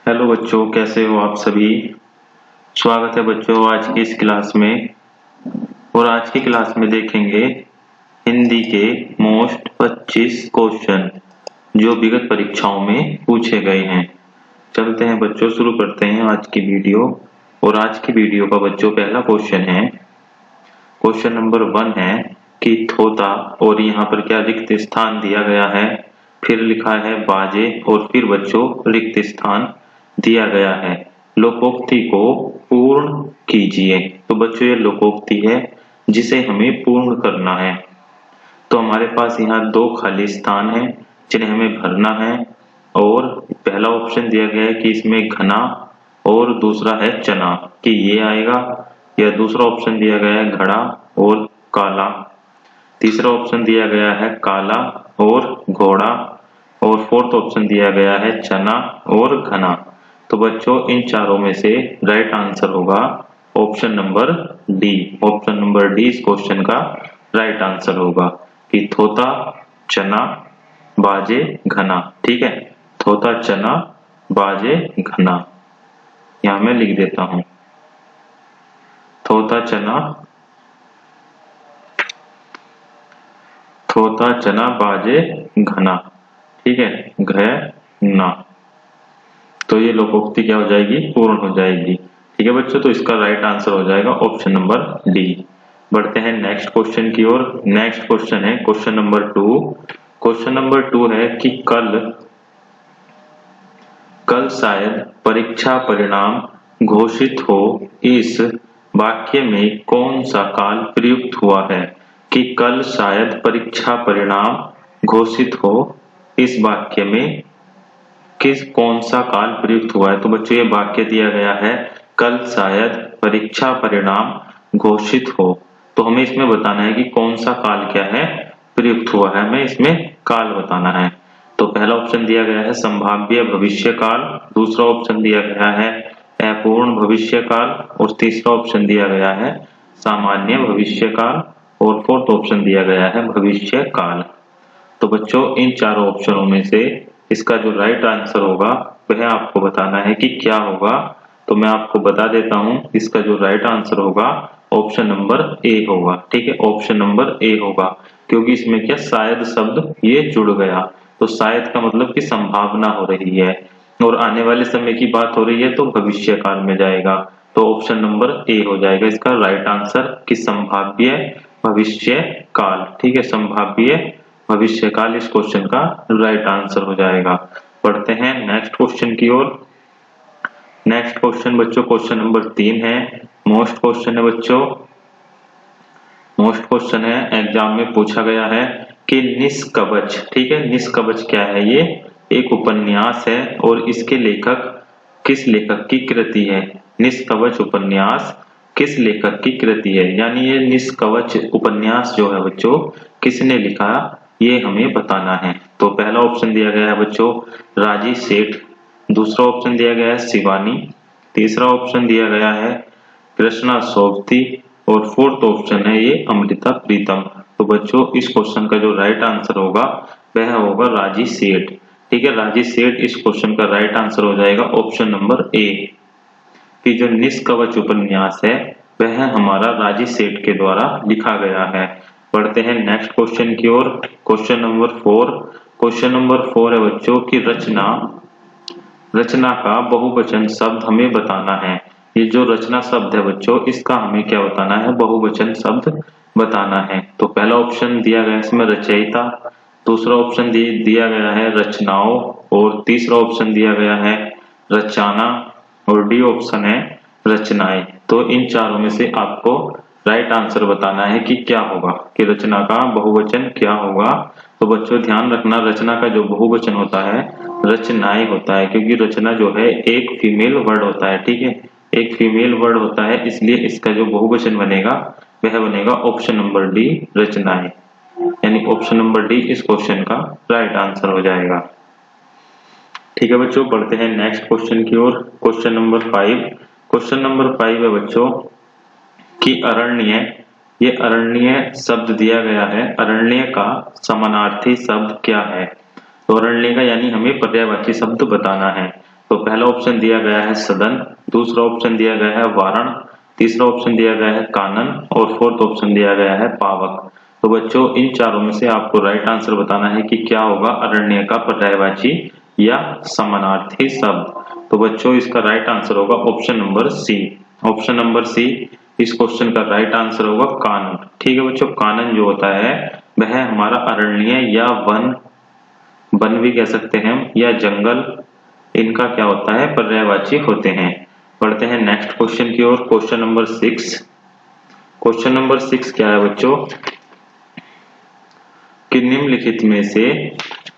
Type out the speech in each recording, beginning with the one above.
Hello बच्चों, कैसे हो आप सभी। स्वागत है बच्चों आज की इस क्लास में। और आज की क्लास में देखेंगे हिंदी के मोस्ट 25 क्वेश्चन जो विगत परीक्षाओं में पूछे गए हैं। चलते हैं बच्चों, शुरू करते हैं आज की वीडियो। और आज की वीडियो का बच्चों पहला क्वेश्चन है, क्वेश्चन नंबर 1 है कि थोता, और यहाँ पर क्या रिक्त स्थान दिया गया है, फिर लिखा है बाजे, और फिर बच्चों रिक्त स्थान दिया गया है। लोकोक्ति को पूर्ण कीजिए। तो बच्चों ये लोकोक्ति है जिसे हमें पूर्ण करना है। तो हमारे पास यहाँ 2 खाली स्थान हैं जिन्हें हमें भरना है। और पहला ऑप्शन दिया गया है कि इसमें घना, और दूसरा है चना कि ये आएगा, या दूसरा ऑप्शन दिया गया है घड़ा और काला। तीसरा ऑप्शन दिया गया है काला और घोड़ा, और फोर्थ ऑप्शन दिया गया है चना और घना। तो बच्चों इन चारों में से राइट आंसर होगा option number D. Option number D इस क्वेश्चन का राइट आंसर होगा कि थोता, चना, बाजे, घना। ठीक है, थोता, चना, बाजे, घना। यहां मैं लिख देता हूं, थोता चना बाजे घना। ठीक है, घना। तो ये लोकोक्ति क्या हो जाएगी, पूर्ण हो जाएगी। ठीक है बच्चों, तो इसका राइट आंसर हो जाएगा ऑप्शन नंबर डी। बढ़ते हैं नेक्स्ट क्वेश्चन की ओर। नेक्स्ट क्वेश्चन है क्वेश्चन नंबर 2। क्वेश्चन नंबर 2 है कि कल शायद परीक्षा परिणाम घोषित हो, इस वाक्य में कौन सा काल प्रयुक्त हुआ है। कि कल शायद परीक्षा परिणाम घोषित हो, इस वाक्य में कौन सा काल प्रयुक्त हुआ है। तो बच्चों ये वाक्य दिया गया है कल शायद परीक्षा परिणाम घोषित हो। तो हमें इसमें बताना है कि कौन सा काल क्या है, प्रयुक्त हुआ है। हमें इसमें काल बताना है। तो पहला ऑप्शन दिया गया है संभाव्य भविष्य काल, दूसरा ऑप्शन दिया गया है अपूर्ण भविष्य काल, और तीसरा ऑप्शन दिया गया है सामान्य भविष्य काल, और फोर्थ ऑप्शन दिया गया है भविष्य काल। तो बच्चों इन चारों ऑप्शनों में से इसका जो राइट आंसर होगा वह आपको बताना है कि क्या होगा। तो मैं आपको बता देता हूं, इसका जो राइट आंसर होगा ऑप्शन नंबर ए होगा। ठीक है, ऑप्शन नंबर ए होगा, क्योंकि इसमें क्या शायद शब्द ये जुड़ गया। तो शायद का मतलब कि संभावना हो रही है, और आने वाले समय की बात हो रही है तो भविष्य काल में जाएगा। तो ऑप्शन नंबर ए हो जाएगा इसका राइट आंसर कि संभाव्य भविष्य काल। ठीक है, संभाव्य भविष्य काल इस क्वेश्चन का राइट आंसर हो जाएगा। पढ़ते हैं नेक्स्ट क्वेश्चन की ओर। नेक्स्ट क्वेश्चन बच्चों क्वेश्चन नंबर 3 है। मोस्ट क्वेश्चन है बच्चों, मोस्ट क्वेश्चन है, एग्जाम में पूछा गया है कि निष्कवच। ठीक है, निष्कवच क्या है, ये एक उपन्यास है और इसके लेखक किस लेखक की कृति है। निष्कवच उपन्यास किस लेखक की कृति है, यानी ये निष्कवच उपन्यास जो है बच्चों किसने लिखा, ये हमें बताना है। तो पहला ऑप्शन दिया गया है बच्चों राजी सेठ, दूसरा ऑप्शन दिया गया है शिवानी, तीसरा ऑप्शन दिया गया है कृष्णा सोबती, और फोर्थ ऑप्शन है ये अमृता प्रीतम। तो बच्चों इस क्वेश्चन का जो राइट आंसर होगा वह होगा राजी सेठ। ठीक है, राजी सेठ इस क्वेश्चन का राइट आंसर हो जाएगा ऑप्शन नंबर ए कि जो निष्कवच उपन्यास है वह हमारा राजी सेठ के द्वारा लिखा गया है। पढ़ते हैं नेक्स्ट क्वेश्चन की ओर। Question number 4। क्वेश्चन नंबर 4 है बच्चों की रचना का बहुवचन शब्द हमें बताना है। ये जो रचना शब्द है बच्चों इसका हमें क्या बताना है, बहुवचन शब्द बताना है। तो पहला ऑप्शन दिया गया है इसमें रचयिता, दूसरा ऑप्शन दिया गया है रचनाओं, और तीसरा ऑप्शन दिया गया है रचाना, और डी ऑप्शन है रचनाएं। तो इन चारों में से आपको राइट आंसर बताना है कि क्या होगा, कि रचना का बहुवचन क्या होगा। तो बच्चों ध्यान रखना, रचना का जो बहुवचन होता है रचनाएं होता है, क्योंकि रचना जो है एक फीमेल वर्ड होता है। ठीक है, एक फीमेल वर्ड होता है, इसलिए इसका जो बहुवचन बनेगा वह बनेगा ऑप्शन नंबर डी रचनाएं, यानी ऑप्शन नंबर डी इस क्वेश्चन का राइट आंसर हो जाएगा। ठीक है बच्चों, बढ़ते हैं नेक्स्ट क्वेश्चन की ओर। Question number 5। क्वेश्चन नंबर 5 है बच्चों कि अरण्य, ये अरण्य शब्द दिया गया है, अरण्य का समानार्थी शब्द क्या है। तो अरण्य का यानी हमें पर्यायवाची शब्द बताना है। तो पहला ऑप्शन दिया गया है सदन, दूसरा ऑप्शन दिया गया है वारण, तीसरा ऑप्शन दिया गया है कानन और फोर्थ ऑप्शन दिया गया है पावक। तो बच्चों इन चारों में से आपको राइट आंसर बताना है कि क्या होगा अरण्य का पर्यायवाची या समानार्थी शब्द। तो बच्चों इसका राइट आंसर होगा option number C. Option number C इस क्वेश्चन का राइट आंसर होगा कानन। ठीक है बच्चों, कानन जो होता है वह हमारा अरण्य या वन, वन भी कह सकते हैं हम, या जंगल, इनका क्या होता है पर्यायवाची होते हैं। पढ़ते हैं नेक्स्ट क्वेश्चन की ओर। Question number 6। क्वेश्चन नंबर 6 क्या है बच्चों कि निम्नलिखित में से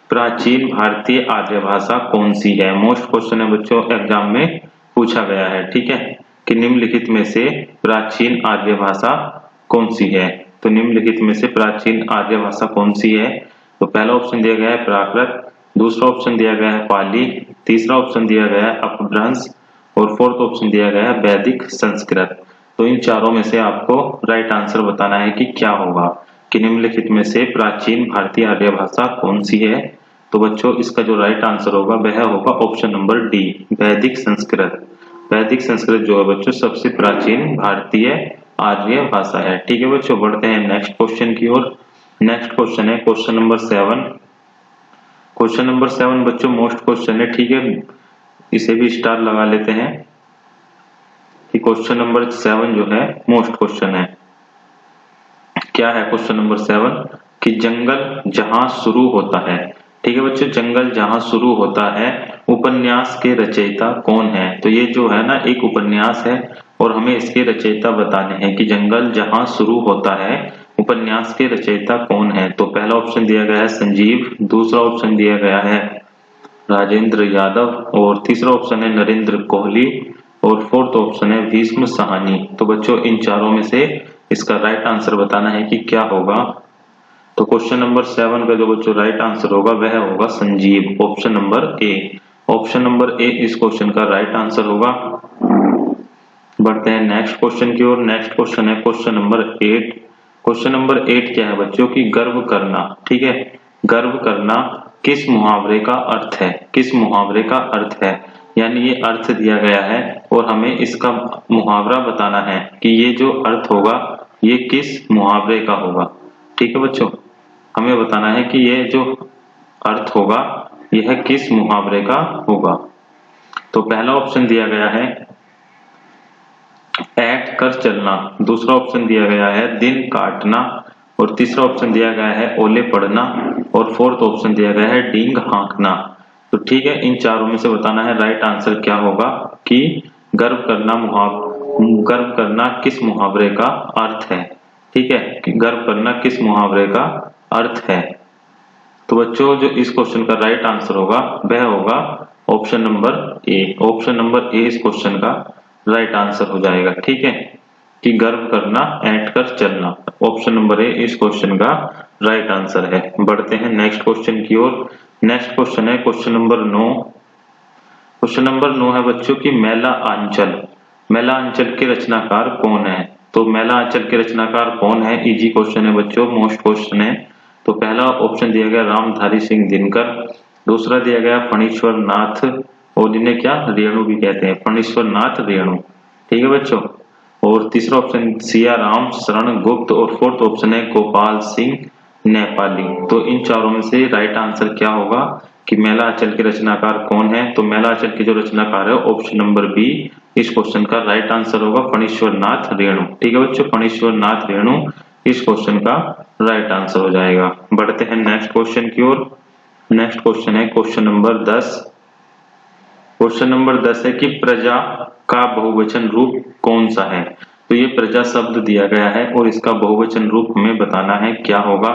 प्राचीन भारतीय आर्य भाषा कौन सी है। मोस्ट क्वेश्चन है बच्चों, एग्जाम में पूछा गया है। ठीक है, कि निम्नलिखित में से प्राचीन आर्य भाषा कौन सी है। तो निम्नलिखित में से प्राचीन आर्य भाषा कौन सी है। तो पहला ऑप्शन दिया गया है प्राकृत, दूसरा ऑप्शन दिया गया है पाली, तीसरा ऑप्शन दिया गया है अपभ्रंश और फोर्थ ऑप्शन दिया गया है वैदिक संस्कृत। तो इन चारों में से आपको राइट आंसर बताना है कि क्या होगा, कि निम्नलिखित में से प्राचीन भारतीय आर्य भाषा कौन सी है। तो बच्चों इसका जो राइट आंसर होगा वह होगा ऑप्शन नंबर डी, वैदिक संस्कृत। वैदिक संस्कृत जो है बच्चों सबसे प्राचीन भारतीय आर्य भाषा है। ठीक है बच्चों, बढ़ते हैं नेक्स्ट क्वेश्चन की ओर। नेक्स्ट क्वेश्चन है क्वेश्चन नंबर 7। क्वेश्चन नंबर 7 बच्चों मोस्ट क्वेश्चन है। ठीक है, इसे भी स्टार लगा लेते हैं कि क्वेश्चन नंबर 7 जो है मोस्ट क्वेश्चन है। क्या है क्वेश्चन नंबर 7 कि जंगल जहां शुरू होता है। ठीक है बच्चों, जंगल जहां शुरू होता है उपन्यास के रचयिता कौन है। तो ये जो है ना एक उपन्यास है और हमें इसके रचयिता बताने हैं कि जंगल जहां शुरू होता है उपन्यास के रचयिता कौन है। तो पहला ऑप्शन दिया गया है संजीव, दूसरा ऑप्शन दिया गया है राजेंद्र यादव और तीसरा ऑप्शन है नरेंद्र कोहली और फोर्थ ऑप्शन है भीष्म साहनी। तो बच्चों इन चारों में से इसका राइट आंसर बताना है कि क्या होगा। तो क्वेश्चन नंबर 7 का जो बच्चों राइट आंसर होगा वह होगा Sanjeev, option number A. Option number A इस क्वेश्चन का राइट आंसर होगा। बढ़ते हैं नेक्स्ट क्वेश्चन की ओर। नेक्स्ट क्वेश्चन है क्वेश्चन नंबर 8। क्वेश्चन नंबर 8 क्या है बच्चों की गर्व करना। ठीक है, गर्व करना किस मुहावरे का अर्थ है, किस मुहावरे का अर्थ है, यानी ये अर्थ दिया गया है और हमें इसका मुहावरा बताना है कि ये जो अर्थ होगा ये किस मुहावरे का होगा। ठीक है बच्चों, हमें बताना है कि ये जो अर्थ होगा यह किस मुहावरे का होगा। तो पहला ऑप्शन दिया गया है ऐट कर चलना, दूसरा ऑप्शन दिया गया है दिन काटना और तीसरा ऑप्शन दिया गया है ओले पड़ना और फोर्थ ऑप्शन दिया गया है डींग हाँकना। तो ठीक है, इन चारों में से बताना है राइट आंसर क्या होगा कि गर्व करना किस मुहावरे का अर्थ है। ठीक है, कि गर्व करना किस मुहावरे का अर्थ है। तो बच्चों जो इस क्वेश्चन का राइट आंसर होगा वह होगा option number A. Option number A इस क्वेश्चन का राइट आंसर हो जाएगा। ठीक है, कि गर्व करना ऐंठ कर चलना, ऑप्शन नंबर ए इस क्वेश्चन का राइट आंसर है। बढ़ते हैं नेक्स्ट क्वेश्चन की ओर। नेक्स्ट क्वेश्चन है क्वेश्चन नंबर 9। क्वेश्चन नंबर 9 है बच्चों की मेला आंचल। मेला आंचल के रचनाकार कौन है। तो मेला आंचल के रचनाकार कौन है, इजी क्वेश्चन है बच्चों, मोस्ट क्वेश्चन है। तो पहला ऑप्शन दिया गया रामधारी सिंह दिनकर, दूसरा दिया गया फणीश्वर नाथ और इन्हें क्या रेणु भी कहते हैं, फणीश्वर नाथ रेणु। ठीक है बच्चों, और तीसरा ऑप्शन सिया राम शरण गुप्त और फोर्थ ऑप्शन है गोपाल सिंह नेपाली। तो इन चारों में से राइट आंसर क्या होगा कि मेला आंचल के रचनाकार कौन है। तो मेला आंचल के जो रचनाकार है ऑप्शन नंबर बी इस क्वेश्चन का राइट आंसर होगा फणीश्वर नाथ रेणु। ठीक है बच्चों, फणीश्वर नाथ रेणु इस क्वेश्चन का राइट आंसर हो जाएगा। बढ़ते हैं नेक्स्ट क्वेश्चन की ओर। नेक्स्ट क्वेश्चन है क्वेश्चन नंबर 10। क्वेश्चन नंबर 10 है कि प्रजा का बहुवचन रूप कौन सा है। तो ये प्रजा शब्द दिया गया है और इसका बहुवचन रूप हमें बताना है क्या होगा।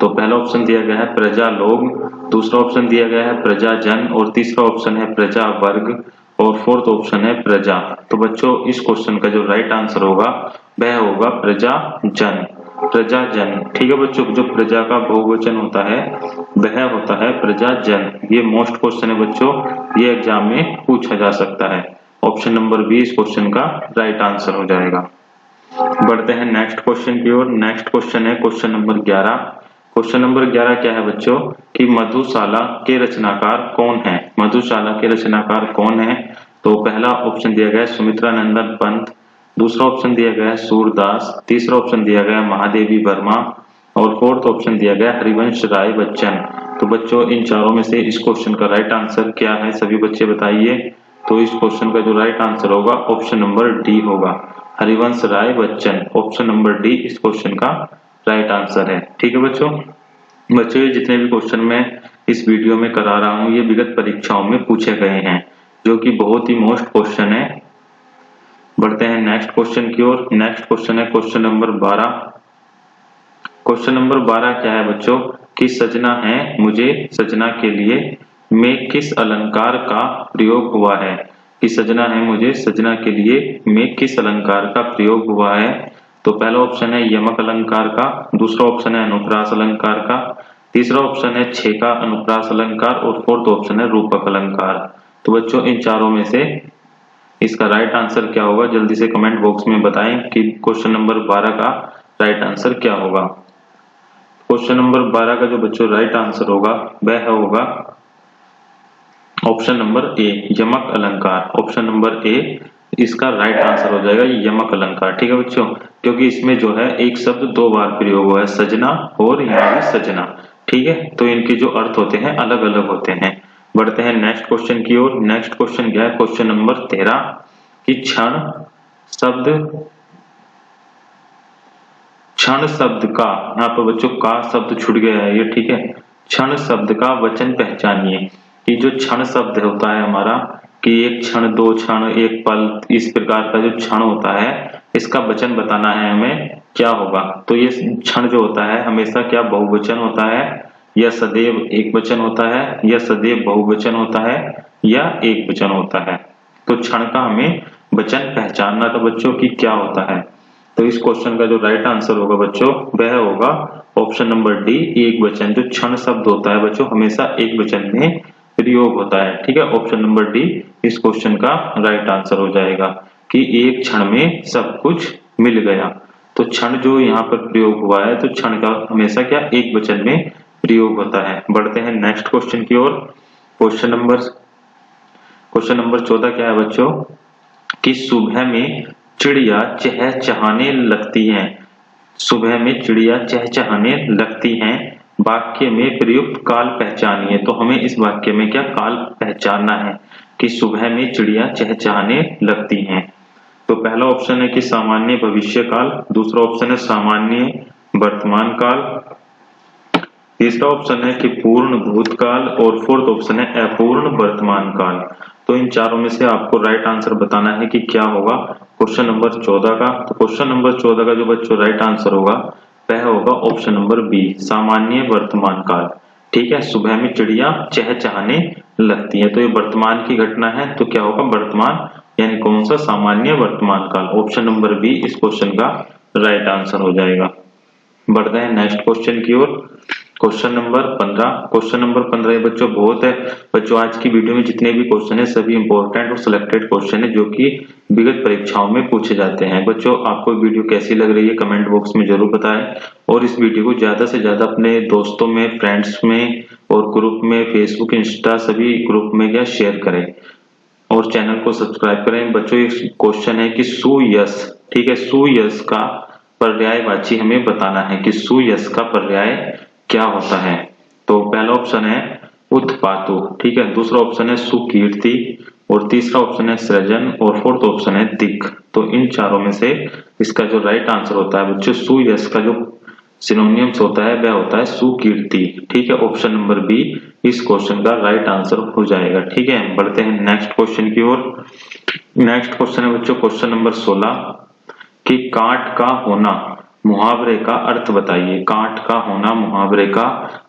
तो पहला ऑप्शन दिया गया है प्रजा लोग, दूसरा ऑप्शन दिया गया है प्रजा जन और तीसरा ऑप्शन है प्रजा वर्ग और फोर्थ ऑप्शन है प्रजा। तो बच्चों इस क्वेश्चन का जो राइट आंसर होगा वह होगा प्रजा जन, प्रजा जन। ठीक है बच्चों, जो प्रजा का बहुवचन होता है वह होता है प्रजा जन। ये मोस्ट क्वेश्चन है बच्चों, ये एग्जाम में पूछा जा सकता है। ऑप्शन नंबर बी इस क्वेश्चन का राइट आंसर हो जाएगा। बढ़ते हैं नेक्स्ट क्वेश्चन की ओर। नेक्स्ट क्वेश्चन है क्वेश्चन नंबर 11। क्वेश्चन नंबर 11 क्या है बच्चों कि मधुशाला के रचनाकार कौन है? मधुशाला के रचनाकार कौन है? तो पहला ऑप्शन दिया गया है सुमित्रा नंदन पंत, दूसरा ऑप्शन दिया गया है सूरदास, तीसरा ऑप्शन दिया गया है महादेवी वर्मा और फोर्थ ऑप्शन दिया गया हरिवंश राय बच्चन। तो बच्चों इन चारों में से इस क्वेश्चन का राइट आंसर क्या है, सभी बच्चे बताइए। तो इस क्वेश्चन का जो राइट आंसर होगा ऑप्शन नंबर डी होगा, Harivansh Rai Bachchan. Option number D इस क्वेश्चन का राइट आंसर है। ठीक है बच्चों, ये जितने भी क्वेश्चन मैं इस वीडियो में करा रहा हूँ ये विगत परीक्षाओं में पूछे गए हैं, जो कि बहुत ही मोस्ट क्वेश्चन है। बढ़ते हैं नेक्स्ट क्वेश्चन की ओर। नेक्स्ट क्वेश्चन है क्वेश्चन नंबर 12। क्वेश्चन नंबर 12 क्या है बच्चों कि सजना है मुझे सजना के लिए में किस अलंकार का प्रयोग हुआ है? कि सजना है मुझे सजना के लिए में किस अलंकार का प्रयोग हुआ है? तो पहला ऑप्शन है यमक अलंकार का, दूसरा ऑप्शन है अनुप्रास अलंकार का, तीसरा ऑप्शन है छेका अनुप्रास अलंकार और फोर्थ ऑप्शन है रूपक अलंकार। तो बच्चों इन चारों में से इसका राइट आंसर क्या होगा, जल्दी से कमेंट बॉक्स में बताएं कि क्वेश्चन नंबर 12 का राइट आंसर क्या होगा। क्वेश्चन नंबर 12 का जो बच्चों राइट आंसर होगा वह होगा ऑप्शन नंबर ए यमक अलंकार। ऑप्शन नंबर ए इसका राइट आंसर हो जाएगा यमक अलंकार। ठीक है बच्चों, क्योंकि इसमें जो है एक शब्द दो बार प्रयोग हुआ है, सजना और यहाँ भी सजना। ठीक है, तो इनके जो अर्थ होते हैं अलग अलग होते हैं। बढ़ते हैं नेक्स्ट क्वेश्चन की ओर। नेक्स्ट क्वेश्चन क्या है क्वेश्चन नंबर 13 कि क्षण शब्द का, यहाँ पर बच्चों का शब्द छूट गया है ये, ठीक है। क्षण शब्द का वचन पहचानिए। कि जो क्षण शब्द होता है हमारा कि एक क्षण, दो क्षण, एक पल, इस प्रकार का जो क्षण होता है इसका वचन बताना है हमें, क्या होगा? तो ये क्षण जो होता है हमेशा क्या बहुवचन होता है या सदैव एक वचन होता है या सदैव बहुवचन होता है या एक वचन होता है? तो क्षण का हमें वचन पहचानना था बच्चों की क्या होता है। तो इस क्वेश्चन का जो राइट आंसर होगा बच्चों वह होगा ऑप्शन नंबर डी एक वचन। जो क्षण शब्द होता है बच्चों हमेशा एक वचन में प्रयोग होता है। ठीक है, ऑप्शन नंबर डी इस क्वेश्चन का राइट आंसर हो जाएगा कि एक क्षण में सब कुछ मिल गया। तो क्षण जो यहाँ पर प्रयोग हुआ है तो क्षण का हमेशा क्या एक वचन में प्रयोग होता है। बढ़ते हैं नेक्स्ट क्वेश्चन की ओर। क्वेश्चन नंबर 14 क्या है बच्चों कि सुबह में चिड़िया चहचहाने लगती हैं। सुबह में चिड़िया चहचहाने लगती हैं, वाक्य में प्रयुक्त काल पहचानिए। तो हमें इस वाक्य में क्या काल पहचानना है कि सुबह में चिड़िया चहचहाने लगती हैं। तो पहला ऑप्शन है कि सामान्य भविष्य काल, दूसरा ऑप्शन है सामान्य वर्तमान काल, तीसरा ऑप्शन है कि पूर्ण भूतकाल और फोर्थ ऑप्शन है अपूर्ण वर्तमान काल। तो इन चारों में से आपको राइट आंसर बताना है कि क्या होगा क्वेश्चन नंबर 14 का। तो क्वेश्चन नंबर 14 का जो बच्चों राइट आंसर होगा वह होगा ऑप्शन नंबर बी सामान्य वर्तमान काल। ठीक है, सुबह में चिड़िया चहचहाने लगती है तो ये वर्तमान की घटना है, तो क्या होगा वर्तमान यानी कौन सा सामान्य वर्तमान काल। ऑप्शन नंबर बी इस क्वेश्चन का राइट आंसर हो जाएगा। बढ़ते हैं नेक्स्ट क्वेश्चन की ओर। Question number 15। क्वेश्चन नंबर 15 बच्चों बहुत है बच्चों, आज की वीडियो में जितने भी क्वेश्चन है सभी इंपॉर्टेंट और सिलेक्टेड क्वेश्चन है जो कि विगत परीक्षाओं में पूछे जाते हैं। बच्चों आपको वीडियो कैसी लग रही है कमेंट बॉक्स में जरूर बताएं और इस वीडियो को ज्यादा से ज्यादा अपने दोस्तों में, फ्रेंड्स में और ग्रुप में, फेसबुक, इंस्टा सभी ग्रुप में क्या शेयर करें और चैनल को सब्सक्राइब करें। बच्चों एक क्वेश्चन है कि सुयश, ठीक है, सुयश का पर्यायवाची हमें बताना है कि सुयश का पर्याय क्या होता है। तो पहला ऑप्शन है उत्पातु, ठीक है, दूसरा ऑप्शन है सुकीर्ति और तीसरा ऑप्शन है सृजन और फोर्थ ऑप्शन है दिक्। तो इन चारों में से इसका जो राइट आंसर होता है बच्चों सुयश का जो सिनोनिम्स होता है वह होता है सुकीर्ति। ठीक है, ऑप्शन नंबर बी इस क्वेश्चन का राइट आंसर हो जाएगा। ठीक है, बढ़ते हैं नेक्स्ट क्वेश्चन की ओर। नेक्स्ट क्वेश्चन है बच्चों क्वेश्चन नंबर 16 कि काट का होना मुहावरे का अर्थ बताइए। काट का होना मुहावरे का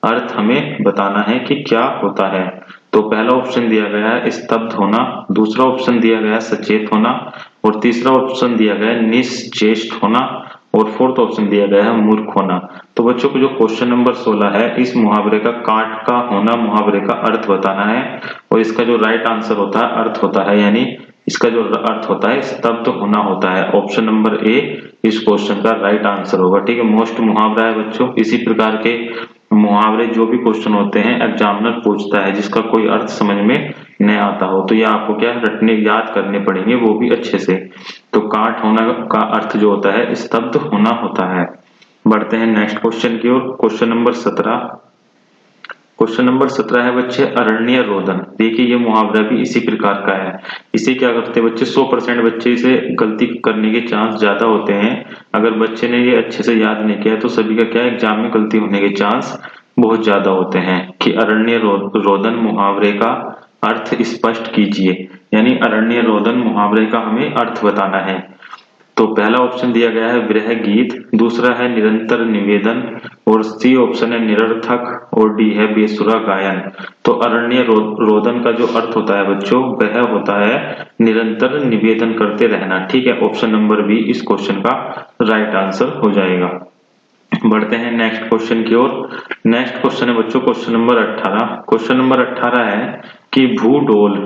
अर्थ हमें बताना है कि क्या होता है। तो पहला ऑप्शन दिया गया है स्तब्ध होना, दूसरा ऑप्शन दिया गया है सचेत होना और तीसरा ऑप्शन दिया गया है निश्चेष्ट होना और फोर्थ ऑप्शन दिया गया है मूर्ख होना। तो बच्चों को जो क्वेश्चन नंबर 16 है इस मुहावरे का काट का होना मुहावरे का अर्थ बताना है और इसका जो राइट आंसर होता है अर्थ होता है यानी इसका जो अर्थ होता है स्तब्ध होना होता है। ऑप्शन नंबर ए इस क्वेश्चन का राइट आंसर होगा। ठीक है, मोस्ट मुहावरा है बच्चों। इसी प्रकार के मुहावरे जो भी क्वेश्चन होते हैं एग्जामिनर पूछता है जिसका कोई अर्थ समझ में नहीं आता हो, तो ये आपको क्या रटने याद करने पड़ेंगे, वो भी अच्छे से। तो काट होना का अर्थ जो होता है स्तब्ध होना होता है। बढ़ते हैं नेक्स्ट क्वेश्चन की ओर। Question number 17। क्वेश्चन नंबर 17 है बच्चे अरण्य रोदन। देखिए ये मुहावरा भी इसी प्रकार का है। इसे क्या करते हैं बच्चे, 100% बच्चे इसे गलती करने के चांस ज्यादा होते हैं। अगर बच्चे ने ये अच्छे से याद नहीं किया तो सभी का क्या एग्जाम में गलती होने के चांस बहुत ज्यादा होते हैं। कि अरण्य रोदन मुहावरे का अर्थ स्पष्ट कीजिए, यानी अरण्य रोदन मुहावरे का हमें अर्थ बताना है। तो पहला ऑप्शन दिया गया है विरह गीत, दूसरा है निरंतर निवेदन, और सी ऑप्शन है निरर्थक, और डी है बेसुरा गायन। तो अरण्य रोदन का जो अर्थ होता है बच्चों वह होता है निरंतर निवेदन करते रहना। ठीक है, ऑप्शन नंबर बी इस क्वेश्चन का राइट आंसर हो जाएगा। बढ़ते हैं नेक्स्ट क्वेश्चन की ओर। नेक्स्ट क्वेश्चन है बच्चों क्वेश्चन नंबर 18। क्वेश्चन नंबर 18 है कि भूडोल,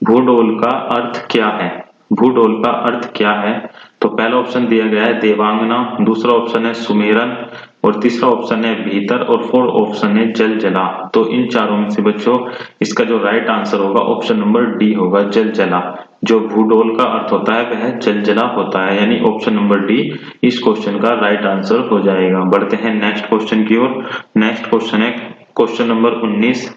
भूडोल का अर्थ क्या है। भूडोल का अर्थ क्या है। तो पहला ऑप्शन दिया गया है देवांगना, दूसरा ऑप्शन है सुमेरन, और तीसरा ऑप्शन है भीतर, और फोर्थ ऑप्शन है जल जला। तो इन चारों में से बच्चों इसका जो राइट आंसर होगा ऑप्शन नंबर डी होगा, जल जला। जो भूडोल का अर्थ होता है वह जल जला होता है, यानी ऑप्शन नंबर डी इस क्वेश्चन का राइट आंसर हो जाएगा। बढ़ते हैं नेक्स्ट क्वेश्चन की ओर। नेक्स्ट क्वेश्चन है क्वेश्चन नंबर 19।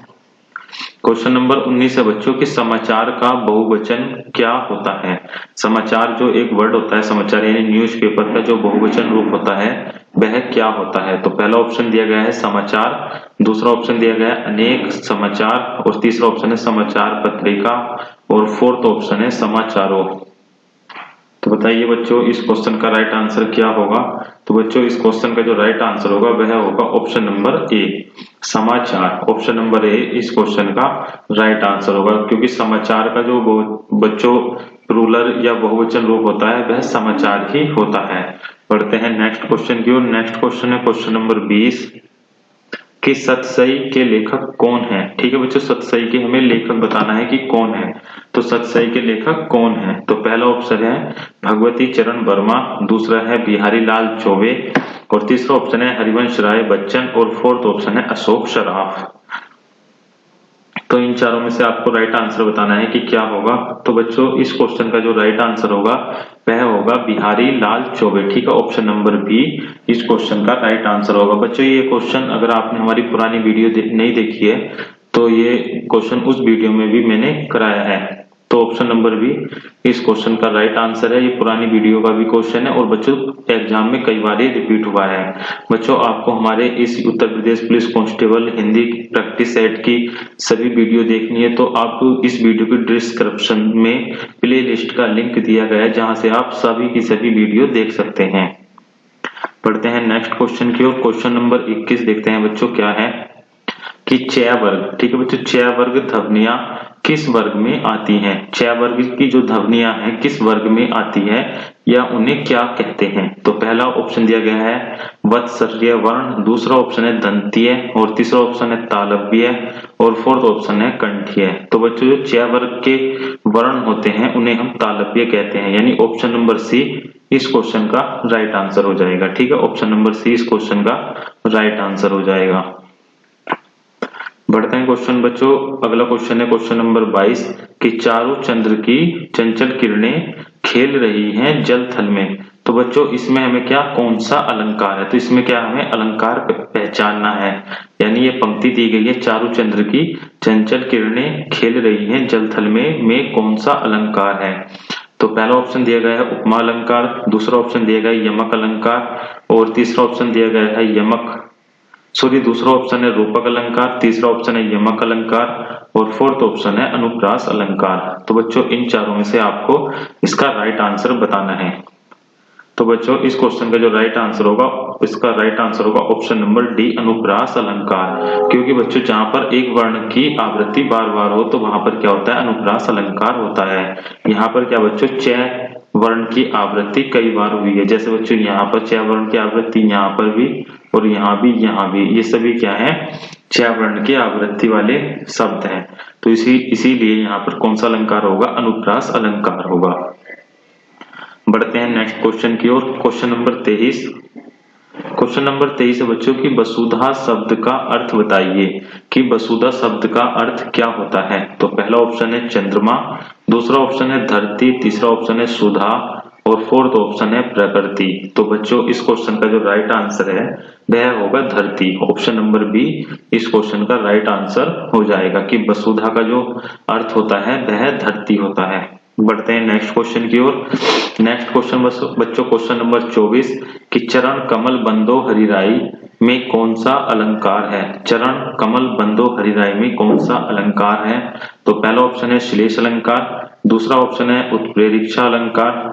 क्वेश्चन नंबर 19 है बच्चों कि समाचार का बहुवचन क्या होता है। समाचार जो एक वर्ड होता है, समाचार यानी न्यूज़पेपर का जो बहुवचन रूप होता है वह क्या होता है। तो पहला ऑप्शन दिया गया है समाचार, दूसरा ऑप्शन दिया गया है अनेक समाचार, और तीसरा ऑप्शन है समाचार पत्रिका, और फोर्थ ऑप्शन है समाचारों। तो बताइए बच्चों इस क्वेश्चन का राइट आंसर क्या होगा। तो बच्चों इस क्वेश्चन का जो राइट आंसर होगा वह होगा ऑप्शन नंबर ए, समाचार। ऑप्शन नंबर ए इस क्वेश्चन का राइट आंसर होगा, क्योंकि समाचार का जो बच्चों प्लूरल या बहुवचन रूप होता है वह समाचार ही होता है। बढ़ते हैं नेक्स्ट क्वेश्चन की ओर। नेक्स्ट क्वेश्चन है क्वेश्चन नंबर 20 कि सतसई के लेखक कौन है। ठीक है बच्चों, सतसई के हमें लेखक बताना है कि कौन है। तो सतसई के लेखक कौन है। तो पहला ऑप्शन है भगवती चरण वर्मा, दूसरा है बिहारी लाल चौबे, और तीसरा ऑप्शन है हरिवंश राय बच्चन, और फोर्थ ऑप्शन है अशोक सराफ। तो इन चारों में से आपको राइट आंसर बताना है कि क्या होगा। तो बच्चों इस क्वेश्चन का जो राइट आंसर होगा वह होगा बिहारी लाल चौबे। ठीक है, ऑप्शन नंबर बी इस क्वेश्चन का राइट आंसर होगा। बच्चों ये क्वेश्चन अगर आपने हमारी पुरानी वीडियो नहीं देखी है तो ये क्वेश्चन उस वीडियो में भी मैंने कराया है। तो ऑप्शन नंबर बी इस क्वेश्चन का राइट आंसर है। ये पुरानी वीडियो का भी क्वेश्चन है और बच्चों एग्जाम में कई बार रिपीट हुआ है। बच्चों आपको हमारे इस Uttar Pradesh police constable Hindi practice set की सभी वीडियो देखनी है तो आपको इस वीडियो के डिस्क्रिप्शन में प्ले लिस्ट का लिंक दिया गया है, जहां से आप सभी की सभी वीडियो देख सकते हैं। पढ़ते हैं नेक्स्ट क्वेश्चन की ओर। क्वेश्चन नंबर 21 देखते हैं बच्चों क्या है कि क्षय वर्ग। ठीक है बच्चों, क्षय वर्ग ध्वनियां किस वर्ग में आती हैं। क्षय वर्ग की जो ध्वनियां हैं किस वर्ग में आती है या उन्हें क्या कहते हैं। तो पहला ऑप्शन दिया गया है वत्सर्य वर्ण, दूसरा ऑप्शन है दंतीय, और तीसरा ऑप्शन है तालव्य, और फोर्थ ऑप्शन है कंठीय। तो बच्चों जो क्षय वर्ग के वर्ण होते हैं उन्हें हम तालव्य कहते हैं, यानी ऑप्शन नंबर सी इस क्वेश्चन का राइट आंसर हो जाएगा। ठीक है, ऑप्शन नंबर सी इस क्वेश्चन का राइट आंसर हो जाएगा। बढ़ते हैं क्वेश्चन बच्चों, अगला क्वेश्चन है क्वेश्चन नंबर 22 कि चारों चंद्र की चंचल किरणें खेल रही हैं जल थल में। तो बच्चों इसमें हमें क्या कौन सा अलंकार है। तो इसमें क्या हमें अलंकार पहचानना है, यानी ये पंक्ति दी गई है चारों चंद्र की चंचल किरणें खेल रही हैं जल थल में कौन सा अलंकार है। तो पहला ऑप्शन दिया गया है उपमा अलंकार, दूसरा ऑप्शन दिया गया है यमक अलंकार, और तीसरा ऑप्शन दिया गया है दूसरा ऑप्शन है रूपक अलंकार, तीसरा ऑप्शन है यमक अलंकार, और फोर्थ ऑप्शन है अनुप्रास अलंकार। तो बच्चों इन चारों में से आपको इसका राइट आंसर बताना है। तो बच्चों इस क्वेश्चन का जो राइट आंसर होगा इसका राइट आंसर होगा ऑप्शन नंबर डी अनुप्रास अलंकार, क्योंकि बच्चों जहां पर एक वर्ण की आवृत्ति बार बार हो तो वहां पर क्या होता है अनुप्रास अलंकार होता है। यहाँ पर क्या बच्चों च वर्ण की आवृत्ति कई बार हुई है, जैसे बच्चों यहाँ पर च वर्ण की आवृत्ति यहाँ पर भी और यहाँ भी, ये सभी क्या है च वर्ण की आवृत्ति वाले शब्द हैं। तो इसीलिए यहाँ पर कौन सा अलंकार होगा अनुप्रास अलंकार होगा। बढ़ते हैं नेक्स्ट क्वेश्चन की ओर। Question number 23। क्वेश्चन नंबर 23 है बच्चों की वसुधा शब्द का अर्थ बताइए कि वसुधा शब्द का अर्थ क्या होता है। तो पहला ऑप्शन है चंद्रमा, दूसरा ऑप्शन है धरती, तीसरा ऑप्शन है सुधा और फोर्थ ऑप्शन है प्रकृति। तो बच्चों इस क्वेश्चन का जो राइट आंसर है वह होगा धरती। ऑप्शन नंबर बी इस क्वेश्चन का राइट आंसर हो जाएगा कि वसुधा का जो अर्थ होता है वह धरती होता है। बढ़ते हैं नेक्स्ट क्वेश्चन की ओर। नेक्स्ट क्वेश्चन बच्चों क्वेश्चन नंबर 24 कि चरण कमल बंदो हरिराई में कौन सा अलंकार है। चरण कमल बंदो हरिराई में कौन सा अलंकार है। तो पहला ऑप्शन है श्लेष अलंकार, दूसरा ऑप्शन है उत्प्रेक्षा अलंकार,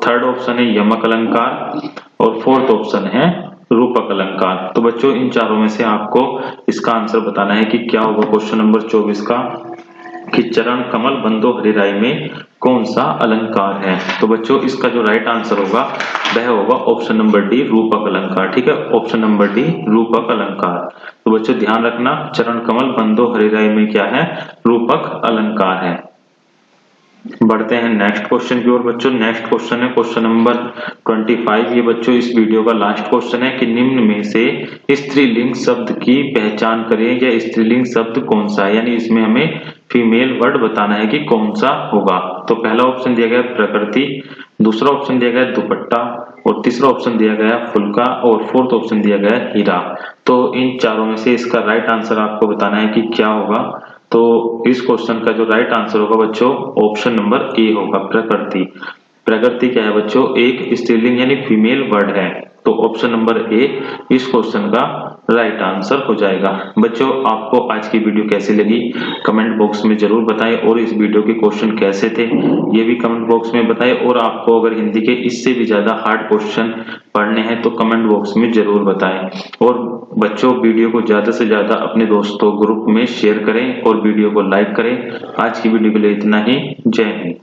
थर्ड ऑप्शन है यमक अलंकार और फोर्थ ऑप्शन है रूपक अलंकार। तो बच्चों इन चारों में से आपको इसका आंसर बताना है कि क्या होगा क्वेश्चन नंबर 24 का कि चरण कमल बंदो हरिराई में कौन सा अलंकार है। तो बच्चों इसका जो राइट आंसर होगा वह होगा ऑप्शन नंबर डी रूपक अलंकार। ठीक है, ऑप्शन नंबर डी रूपक अलंकार। तो बच्चों ध्यान रखना चरण कमल बंदो हरिराई में क्या है, रूपक अलंकार है। बढ़ते हैं नेक्स्ट क्वेश्चन की ओर बच्चों। नेक्स्ट क्वेश्चन है क्वेश्चन नंबर 25। ये बच्चों इस वीडियो का लास्ट क्वेश्चन है कि निम्न में से स्त्रीलिंग शब्द की पहचान करें या स्त्रीलिंग शब्द कौन सा है, यानी इसमें हमें फीमेल वर्ड बताना है कि कौन सा होगा। तो पहला ऑप्शन दिया गया प्रकृति, दूसरा ऑप्शन दिया गया दुपट्टा और तीसरा ऑप्शन दिया गया फुलका और फोर्थ ऑप्शन दिया गया हीरा। तो इन चारों में से इसका राइट आंसर आपको बताना है कि क्या होगा। तो इस क्वेश्चन का जो राइट आंसर होगा बच्चों ऑप्शन नंबर ए होगा प्रकृति। प्रकृति क्या है बच्चों, एक स्त्रीलिंग यानी फीमेल वर्ड है। तो ऑप्शन नंबर ए इस क्वेश्चन का राइट आंसर हो जाएगा। बच्चों आपको आज की वीडियो कैसी लगी कमेंट बॉक्स में जरूर बताएं और इस वीडियो के क्वेश्चन कैसे थे ये भी कमेंट बॉक्स में बताएं। और आपको अगर हिंदी के इससे भी ज्यादा हार्ड क्वेश्चन पढ़ने हैं तो कमेंट बॉक्स में जरूर बताएं। और बच्चों वीडियो को ज्यादा से ज्यादा अपने दोस्तों ग्रुप में शेयर करें और वीडियो को लाइक करें। आज की वीडियो के लिए इतना ही। जय हिंद।